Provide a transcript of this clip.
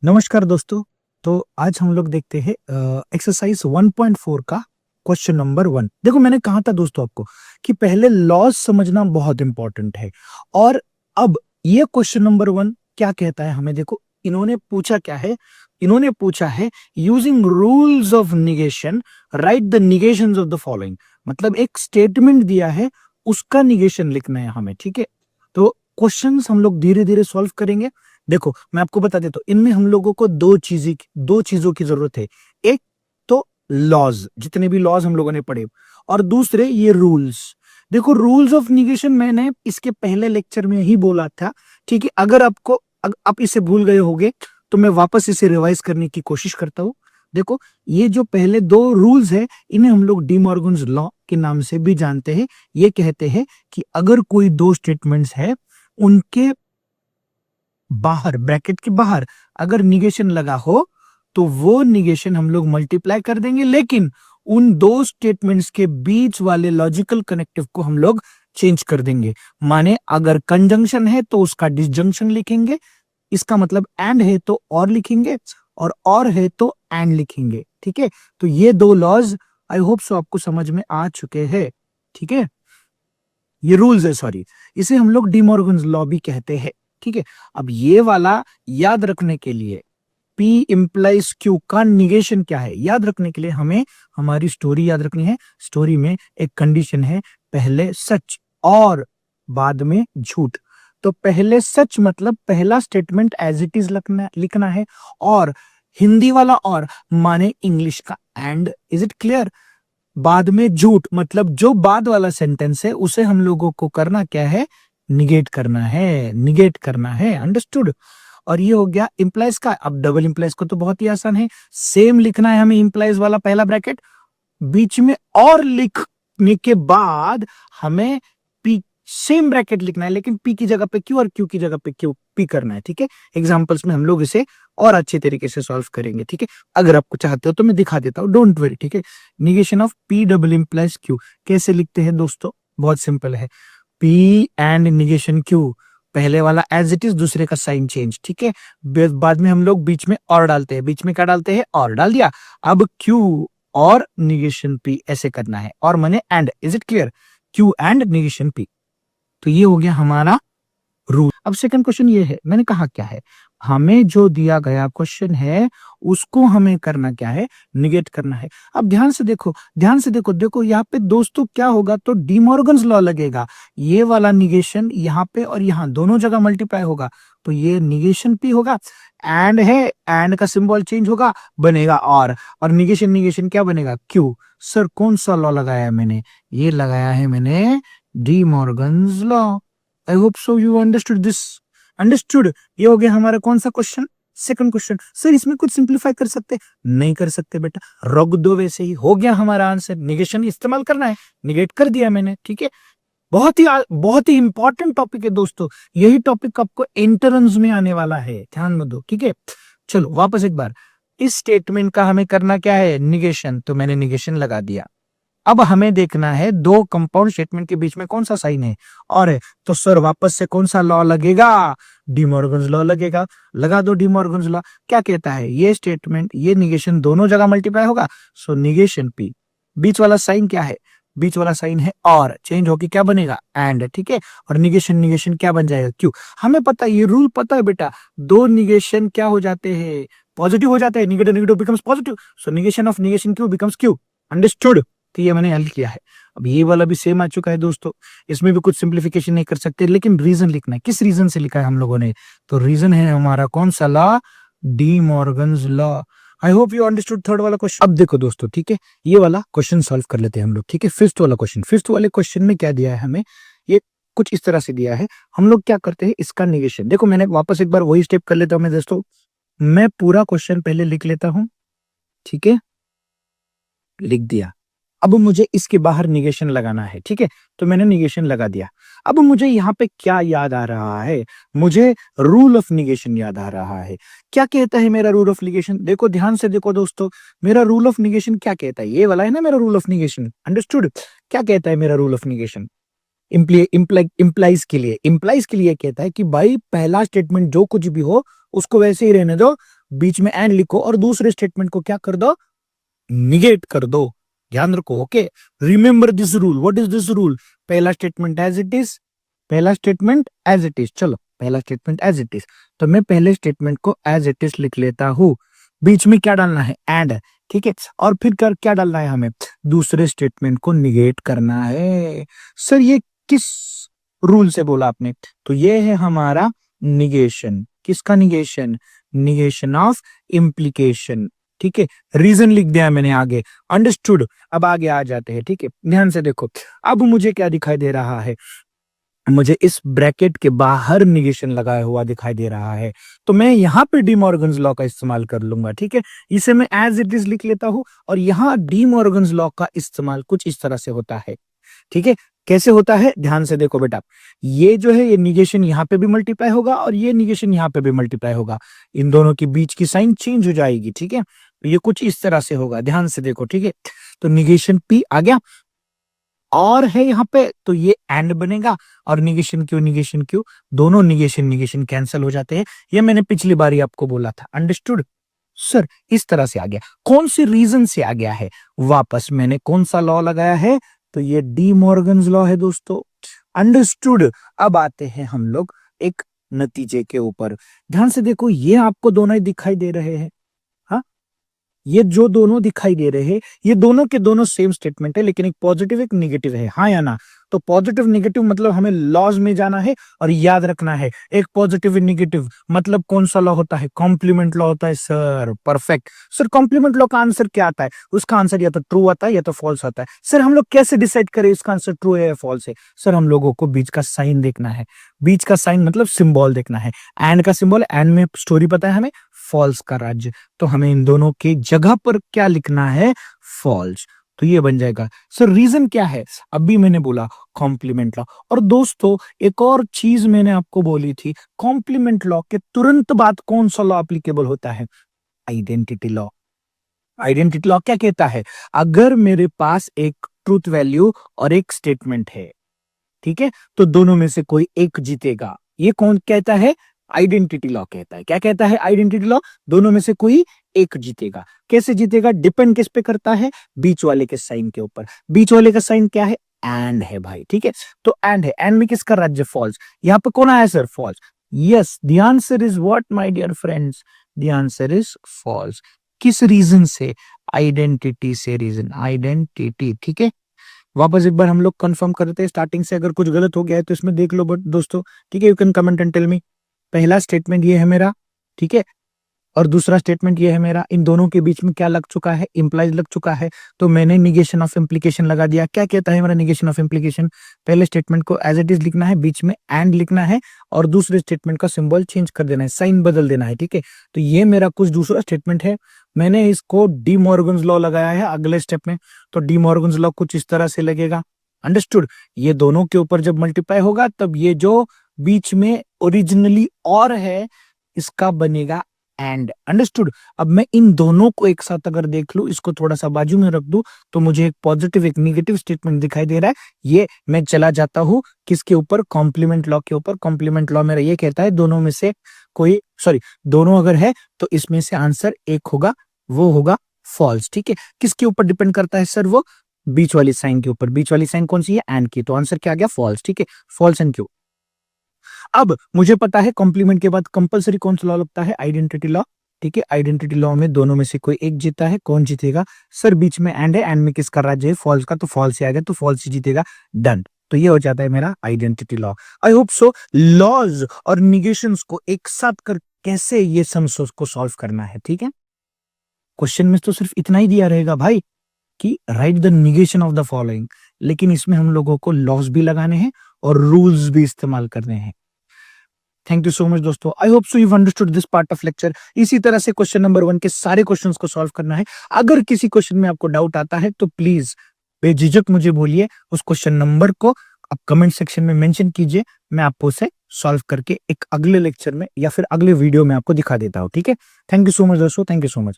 नमस्कार दोस्तों। तो आज हम लोग देखते हैं एक्सरसाइज 1.4 का क्वेश्चन नंबर 1। देखो, मैंने कहा था दोस्तों आपको कि पहले लॉज समझना बहुत इंपॉर्टेंट है। और अब ये क्वेश्चन नंबर 1 क्या कहता है हमें, देखो इन्होंने पूछा क्या है। इन्होंने पूछा है using rules of negation write the negations of the following. मतलब एक स्टेटमेंट दिया है, उसका निगेशन लिखना है हमें। ठीक है, तो क्वेश्चंस हम लोग धीरे धीरे सॉल्व करेंगे। देखो, मैं आपको बता देता हूं, इनमें हम लोगों को दो चीजों की जरूरत है। एक तो लॉज, जितने भी लॉज हम लोगों ने पढ़े, और दूसरे ये रूल्स। देखो, रूल्स ऑफ निगेशन मैंने इसके पहले लेक्चर में ही बोला था। ठीक है, अगर आप इसे भूल गए होगे तो मैं वापस इसे रिवाइज करने की कोशिश करता हूं। देखो, ये जो पहले दो रूल्स है, इन्हें हम लोग डी मॉर्गन्स लॉ के नाम से भी जानते हैं। ये कहते हैं कि अगर कोई दो स्टेटमेंट्स है, उनके बाहर, ब्रैकेट के बाहर अगर निगेशन लगा हो तो वो निगेशन हम लोग मल्टीप्लाई कर देंगे, लेकिन उन दो स्टेटमेंट्स के बीच वाले लॉजिकल कनेक्टिव को हम लोग चेंज कर देंगे। माने अगर कंजंक्शन है तो उसका डिसजंक्शन लिखेंगे, इसका मतलब एंड है तो और लिखेंगे, और है तो एंड लिखेंगे। ठीक है, तो ये दो लॉज आई होप सो आपको समझ में आ चुके हैं। ठीक है, ये रूल्स है, सॉरी, इसे हम लोग डिमॉर्गन्स लॉ भी कहते हैं। ठीक है, अब ये वाला याद रखने के लिए P इंप्लाइज Q का निगेशन क्या है, याद रखने के लिए हमें हमारी स्टोरी याद रखनी है। स्टोरी में एक कंडीशन है, पहले सच और बाद में झूठ। तो पहले सच मतलब पहला स्टेटमेंट एज इट इज लिखना है, और हिंदी वाला और माने इंग्लिश का एंड। Is it clear? बाद में झूठ मतलब जो बाद वाला सेंटेंस है उसे हम लोगों को करना क्या है, निगेट करना है, निगेट करना है। अंडरस्टूड? और ये हो गया इंप्लाइज का। अब डबल इंप्लाइज को तो बहुत ही आसान है, सेम लिखना है हमें इंप्लाइज वाला पहला ब्रैकेट, बीच में और लिखने के बाद हमें पी सेम ब्रैकेट लिखना है, लेकिन पी की जगह पे क्यू और क्यू की जगह पे क्यू पी करना है। ठीक है, एग्जांपल्स में हम लोग इसे और अच्छे तरीके से सॉल्व करेंगे। ठीक है, अगर आपको चाहते हो तो मैं दिखा देता हूँ, डोंट वरी। ठीक है, negation of P double implies Q कैसे लिखते हैं दोस्तों, बहुत सिंपल है। पी एंड निगेशन क्यू, पहले वाला एज इट इज, दूसरे का साइन चेंज। ठीक है, बाद में हम लोग बीच में और डालते हैं, बीच में क्या डालते हैं, और डाल दिया। अब क्यू और निगेशन पी ऐसे करना है, और माने and. Is it clear? Q and negation P. तो ये हो गया हमारा रूल। अब सेकंड क्वेश्चन ये है, मैंने कहा क्या है, हमें जो दिया गया क्वेश्चन है उसको हमें करना क्या है, निगेट करना है। अब ध्यान से देखो, ध्यान से देखो, देखो यहाँ पे दोस्तों क्या होगा, तो डीमॉर्गन्स लॉ लगेगा। ये वाला निगेशन यहाँ पे और यहाँ दोनों जगह मल्टीप्लाई होगा, तो ये निगेशन पी होगा। एंड है, एंड का सिंबल चेंज होगा, बनेगा और निगेशन निगेशन क्या बनेगा, क्यू। सर कौन सा लॉ लगाया है मैंने, ये लगाया है मैंने D Morgan's law. I hope so you understood this. Understood? ये हो गया हमारा कौन सा क्वेश्चन, सेकंड क्वेश्चन। सर इसमें कुछ सिंप्लीफाई कर सकते, नहीं कर सकते बेटा, रख दो वैसे ही, हो गया हमारा आंसर। निगेशन इस्तेमाल करना है, निगेट कर दिया मैंने। ठीक है, बहुत ही इंपॉर्टेंट टॉपिक है दोस्तों, यही टॉपिक आपको एंट्रेंस में आने वाला है, ध्यान में दो। ठीक है, चलो वापस एक बार, इस स्टेटमेंट का हमें करना क्या है, निगेशन, तो मैंने निगेशन लगा दिया। अब हमें देखना है दो कंपाउंड स्टेटमेंट के बीच में कौन सा साइन है, और है, तो सर वापस से कौन सा लॉ लगेगा, डिमॉर्गन्स लॉ लगेगा। लगा दो डिमॉर्गन्स लॉ। क्या कहता है, ये स्टेटमेंट ये निगेशन दोनों जगह मल्टीप्लाई होगा, सो निगेशन पी। बीच वाला साइन क्या है, बीच वाला साइन है और, चेंज होके क्या बनेगा, एंड। ठीक है, और निगेशन निगेशन क्या बन जाएगा, क्यू। हमें पता है, ये रूल पता है बेटा, दो निगेशन क्या हो जाते हैं, पॉजिटिव हो जाते हैं, negative negative becomes positive, so negation of negation Q becomes Q. Understood? तो ये मैंने हल किया है। अब ये वाला भी सेम आ चुका है दोस्तों, इसमें भी कुछ सिंप्लीफिकेशन नहीं कर सकते, लेकिन रीजन लिखना है। किस रीजन से लिखा है हम लोगों ने, तो रीजन है हमारा कौन सा law, D Morgan's law. I hope you understood third वाला क्वेश्चन। अब देखो दोस्तों, ठीक है, ये वाला क्वेश्चन सॉल्व कर लेते हैं हम लोग। ठीक है, फिफ्थ वाला क्वेश्चन, फिफ्थ वाले क्वेश्चन में क्या दिया है हमें, ये कुछ इस तरह से दिया है। हम लोग क्या करते हैं, इसका निगेशन। देखो, मैंने वापस एक बार वही स्टेप कर लेता हूं मैं दोस्तों, मैं पूरा क्वेश्चन पहले लिख लेता हूं। ठीक है, लिख दिया। अब मुझे इसके बाहर निगेशन लगाना है। ठीक है, तो मैंने निगेशन लगा दिया। अब मुझे यहाँ पे क्या याद आ रहा है, मुझे रूल ऑफ निगेशन याद आ रहा है। क्या कहता है मेरा रूल ऑफ निगेशन, देखो ध्यान से देखो दोस्तों, मेरा रूल ऑफ निगेशन क्या कहता है, ये वाला है ना मेरा रूल ऑफ निगेशन। अंडरस्टूड? क्या कहता है मेरा रूल ऑफ निगेशन, इम्प्लाइज के लिए कहता है कि भाई पहला स्टेटमेंट जो कुछ भी हो उसको वैसे ही रहने दो, बीच में एंड लिखो और दूसरे स्टेटमेंट को क्या कर दो, निगेट कर दो। ध्यान रखो, okay. Remember this rule. What is this rule? पहला स्टेटमेंट एज इट इज, पहला स्टेटमेंट एज इट इज। चलो, पहला स्टेटमेंट एज इट इज, तो मैं पहले स्टेटमेंट को एज इट इज लिख लेता हूं। बीच में क्या डालना है? एंड, ठीक है। और फिर कर क्या डालना है हमें? दूसरे स्टेटमेंट को निगेट करना है। सर ये किस रूल से बोला आपने? तो ये है हमारा निगेशन। किसका निगेशन? निगेशन ऑफ इम्प्लीकेशन, ठीक है। रीजन लिख दिया मैंने आगे, अंडरस्टूड। अब आगे आ जाते हैं, ठीक है। ध्यान से देखो, अब मुझे क्या दिखाई दे रहा है? मुझे इस ब्रैकेट के बाहर निगेशन लगाया हुआ दिखाई दे रहा है, तो मैं यहाँ पे डी मॉर्गन्स लॉ का इस्तेमाल कर लूंगा, ठीक है। इसे मैं एज इट इज लिख लेता हूँ, और यहाँ डी मॉर्गन्स लॉ का इस्तेमाल कुछ इस तरह से होता है, ठीक है। कैसे होता है? ध्यान से देखो बेटा, ये जो है ये निगेशन यहाँ पे भी मल्टीप्लाई होगा और ये निगेशन यहाँ पे भी मल्टीप्लाई होगा। इन दोनों के बीच की साइन चेंज हो जाएगी, ठीक है। तो ये कुछ इस तरह से होगा, ध्यान से देखो, ठीक है। तो निगेशन पी आ गया, और है यहाँ पे, तो ये एंड बनेगा, और निगेशन क्यू, निगेशन क्यू, दोनों निगेशन निगेशन कैंसिल हो जाते हैं। ये मैंने पिछली बारी आपको बोला था, अंडरस्टूड। सर इस तरह से आ गया, कौन से रीजन से आ गया है? वापस मैंने कौन सा लॉ लगाया है? तो ये डी मॉर्गन्स लॉ है दोस्तों, अंडरस्टूड। अब आते हैं हम लोग एक नतीजे के ऊपर। ध्यान से देखो, ये आपको दोनों ही दिखाई दे रहे हैं, हाँ। ये जो दोनों दिखाई दे रहे हैं, ये दोनों के दोनों सेम स्टेटमेंट है, लेकिन एक पॉजिटिव एक निगेटिव है, हाँ या ना? तो पॉजिटिव निगेटिव मतलब हमें लॉज में जाना है और याद रखना है, एक पॉजिटिव निगेटिव मतलब कौन सा लॉ होता है? कॉम्प्लीमेंट लॉ होता है sir, perfect. Sir complement law का आंसर क्या आता है? उसका आंसर या तो ट्रू आता है या तो फॉल्स आता है। सर हम लोग कैसे डिसाइड करें इसका आंसर ट्रू है या फॉल्स है? सर हम लोगों को बीच का साइन देखना है, बीच का साइन मतलब सिंबल देखना है। एंड का सिंबल, एंड में स्टोरी पता है हमें, फॉल्स का राज्य, तो हमें इन दोनों के जगह पर क्या लिखना है? फॉल्स। तो ये बन जाएगा। सर रीजन क्या है? अभी मैंने बोला कॉम्प्लीमेंट लॉ। और दोस्तों एक और चीज मैंने आपको बोली थी, कॉम्प्लीमेंट लॉ के तुरंत बाद कौन सा लॉ एप्लीकेबल होता है? Identity law. आइडेंटिटी लॉ क्या कहता है? अगर मेरे पास एक ट्रूथ वैल्यू और एक स्टेटमेंट है, ठीक है, तो दोनों में से कोई एक जीतेगा। ये कौन कहता है? आइडेंटिटी लॉ कहता है। क्या कहता है आइडेंटिटी लॉ? दोनों में से कोई एक जीतेगा। कैसे जीतेगा? डिपेंड किस पे करता है? बीच वाले के साइन के ऊपर। बीच वाले का साइन क्या है? एंड है भाई, ठीक है। तो एंड है, एंड में किसका राज्य? फॉल्स। यहाँ पे कौन आया sir? False. Yes, the answer is what my dear friends? The answer is false. किस रीजन से? आइडेंटिटी से रीजन, आइडेंटिटी, ठीक है। वापस एक बार हम लोग कंफर्म करते हैं स्टार्टिंग से, अगर कुछ गलत हो गया है तो इसमें देख लो बट दोस्तों, ठीक है। You can comment and tell me. पहला स्टेटमेंट ये है मेरा, ठीक है, और दूसरा स्टेटमेंट ये है मेरा। इन दोनों के बीच में क्या लग चुका है? इंप्लाइज लग चुका है, तो मैंने निगेशन ऑफ इम्प्लीकेशन लगा दिया। क्या कहता है मेरा निगेशन ऑफ इम्प्लीकेशन? पहले स्टेटमेंट को एज इट इज लिखना है, बीच में एंड लिखना है, और दूसरे स्टेटमेंट का सिंबल चेंज कर देना है, साइन बदल देना है, ठीक है। तो ये मेरा कुछ दूसरा स्टेटमेंट है, मैंने इसको डी मॉर्गन्स लॉ लगाया है अगले स्टेप में। तो डी मॉर्गन्स लॉ कुछ इस तरह से लगेगा, अंडरस्टूड। ये दोनों के ऊपर जब मल्टीप्लाई होगा तब ये जो बीच में ओरिजिनली और है इसका बनेगा एंड, अंडरस्टूड। अब मैं इन दोनों को एक साथ अगर देख लूं, इसको थोड़ा सा बाजू में रख दूं, तो मुझे एक पॉजिटिव एक निगेटिव स्टेटमेंट दिखाई दे रहा है। ये मैं चला जाता हूं किसके ऊपर? कॉम्प्लीमेंट लॉ के ऊपर। कॉम्प्लीमेंट लॉ मेरा ये कहता है दोनों में से कोई, सॉरी, दोनों अगर है तो इसमें से आंसर एक होगा, वो होगा फॉल्स, ठीक है। किसके ऊपर डिपेंड करता है सर? वो बीच वाली साइन के ऊपर। बीच वाली साइन कौन सी है? एंड की। तो आंसर क्या आ गया? फॉल्स, ठीक है। False and Q. अब मुझे पता है कॉम्प्लीमेंट के बाद कंपलसरी कौन सा लॉ लगता है? आइडेंटिटी लॉ, ठीक है। आइडेंटिटी लॉ में दोनों में से कोई एक जीता है, कौन जीतेगा? सर बीच में एंड है, एंड में किसका राज्य है? फॉल्स का, तो फॉल्स ही आ गया, तो फॉल्स ही जीतेगा, डन। तो ये हो जाता है मेरा identity law. I hope so laws और निगेशंस को एक साथ कर कैसे ये सम्स को सॉल्व करना है, ठीक है। क्वेश्चन में तो सिर्फ इतना ही दिया रहेगा भाई कि right the negation of the following, लेकिन इसमें हम लोगों को लॉज भी लगाने हैं और रूल्स भी इस्तेमाल करने हैं। थैंक यू सो मच दोस्तों, आई hope so you understood this part of lecture. इसी तरह से क्वेश्चन नंबर 1 के सारे क्वेश्चंस को सॉल्व करना है। अगर किसी क्वेश्चन में आपको डाउट आता है तो प्लीज बेझिझक मुझे बोलिए, उस क्वेश्चन नंबर को आप कमेंट सेक्शन में मेंशन कीजिए, मैं आपको उसे सॉल्व करके एक अगले लेक्चर में या फिर अगले वीडियो में आपको दिखा देता हूँ, ठीक है। थैंक यू सो मच दोस्तों, थैंक यू सो मच।